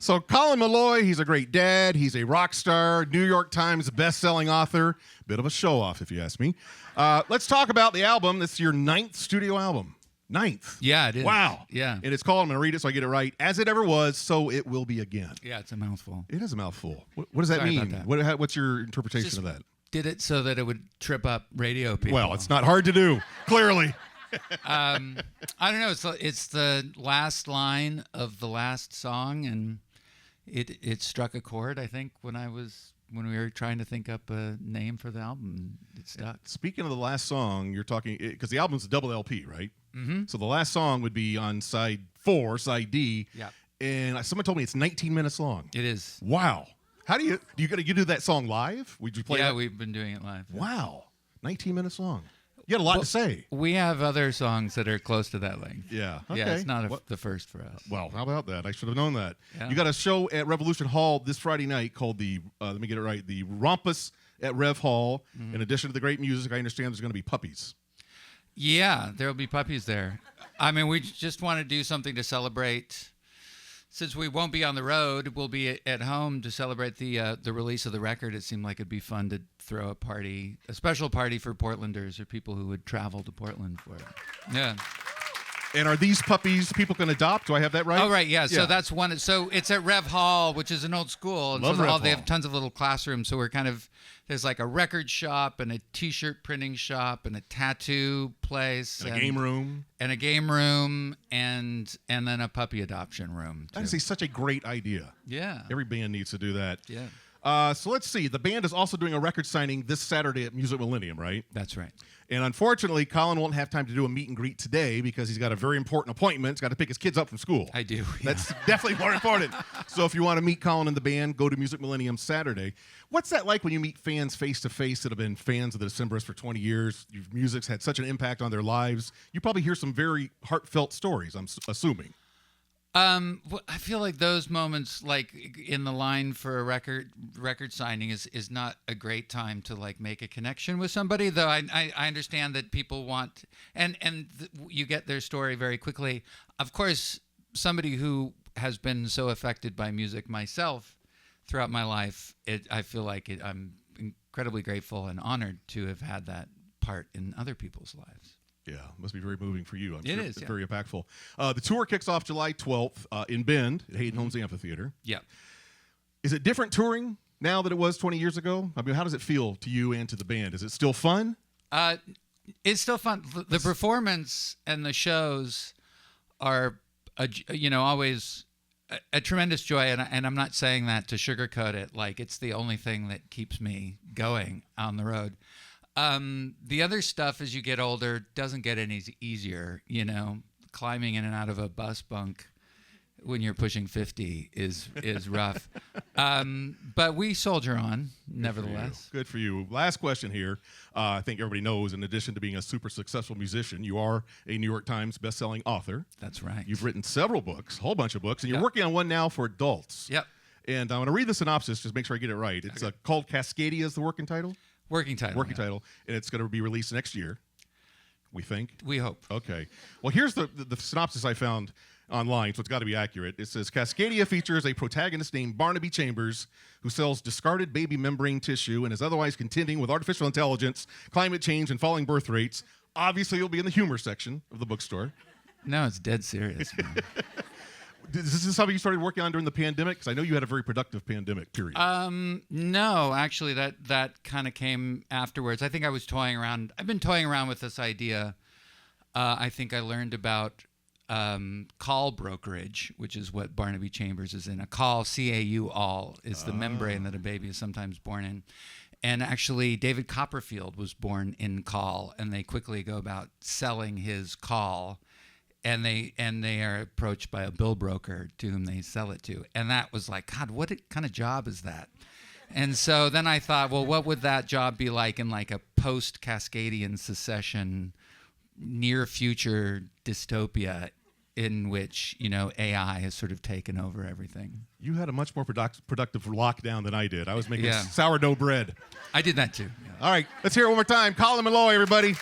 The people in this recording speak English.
So Colin Meloy, he's a great dad. He's a rock star, New York Times best-selling author. Bit of a show-off, if you ask me. Let's talk about the album. This is your 9th studio album. 9th. Yeah, it is. Wow. Yeah. And it's called, I'm going to read it so I get it right, As It Ever Was, So It Will Be Again. Yeah, it's a mouthful. It is a mouthful. What does that Sorry mean? about that. What's your interpretation Just of that? Did it so that it would trip up radio people. Well, it's not hard to do, clearly. I don't know. It's the last line of the last song, and it struck a chord. I think when we were trying to think up a name for the album, it stuck. Speaking of the last song, you're talking because the album's a double LP, right? Mm-hmm. So the last song would be on side 4, side D. Yeah. And someone told me it's 19 minutes long. It is. Wow. How do you do that song live? Would you play? Yeah, that? we've been doing it live. Wow. 19 minutes long. You had a lot to say. We have other songs that are close to that length. Yeah. Okay. Yeah, it's not the first for us. Well, how about that? I should have known that. Yeah. You got a show at Revolution Hall this Friday night called let me get it right, the Rumpus at Rev Hall. Mm-hmm. In addition to the great music, I understand there's going to be puppies. Yeah, there'll be puppies there. I mean, we just want to do something to celebrate. Since we won't be on the road, we'll be at home to celebrate the release of the record. It seemed like it'd be fun to throw a special party for Portlanders or people who would travel to Portland for it. Yeah. And are these puppies people can adopt? Do I have that right? Oh, right, yeah. So that's one. So it's at Rev Hall, which is an old school. And Love so Rev they Hall. have tons of little classrooms. So there's like a record shop and a T-shirt printing shop and a tattoo place. And a game room. And a game room and then a puppy adoption room, too. That is such a great idea. Yeah. Every band needs to do that. Yeah. So let's see. The band is also doing a record signing this Saturday at Music Millennium, right? That's right. And unfortunately, Colin won't have time to do a meet and greet today because he's got a very important appointment. He's got to pick his kids up from school. I do. Yeah. That's definitely more important. So if you want to meet Colin and the band, go to Music Millennium Saturday. What's that like when you meet fans face-to-face that have been fans of the Decemberists for 20 years? Your music's had such an impact on their lives. You probably hear some very heartfelt stories, I'm assuming. I feel like those moments, like in the line for a record signing, is not a great time to like make a connection with somebody. Though I understand that people want you get their story very quickly. Of course, somebody who has been so affected by music myself throughout my life, I feel like I'm incredibly grateful and honored to have had that part in other people's lives. Yeah, must be very moving for you. I'm it sure is, it's very impactful. The tour kicks off July 12th in Bend at Hayden Holmes Amphitheater. Yeah. Is it different touring now than it was 20 years ago? I mean, how does it feel to you and to the band? Is it still fun? It's still fun. The performance and the shows are, always a tremendous joy. And I'm not saying that to sugarcoat it. Like it's the only thing that keeps me going on the road. The other stuff as you get older doesn't get any easier, climbing in and out of a bus bunk when you're pushing 50 is rough. But we soldier on, nevertheless. Good for you. Last question here. I think everybody knows, in addition to being a super successful musician, you are a New York Times best-selling author. That's right. You've written several books, a whole bunch of books, and you're working on one now for adults. Yep. And I'm going to read the synopsis, just make sure I get it right. It's called Cascadia is the working title? Working title. And it's going to be released next year, we think. We hope. Okay. Well, here's the synopsis I found online, so it's got to be accurate. It says, Cascadia features a protagonist named Barnaby Chambers who sells discarded baby membrane tissue and is otherwise contending with artificial intelligence, climate change, and falling birth rates. Obviously, it'll be in the humor section of the bookstore. No, it's dead serious. Is this something you started working on during the pandemic? Because I know you had a very productive pandemic period. No, actually, that kind of came afterwards. I think I was toying around. I've been toying around with this idea. I think I learned about call brokerage, which is what Barnaby Chambers is in. A call, C-A-U-all, is the membrane that a baby is sometimes born in. And actually, David Copperfield was born in call, and they quickly go about selling his call. And they are approached by a bill broker to whom they sell it to. And that was like, God, what kind of job is that? And so then I thought, well, what would that job be like in like a post-Cascadian secession, near future dystopia in which, AI has sort of taken over everything? You had a much more productive lockdown than I did. I was making sourdough bread. I did that too. Yeah. All right, let's hear it one more time. Colin Meloy, everybody.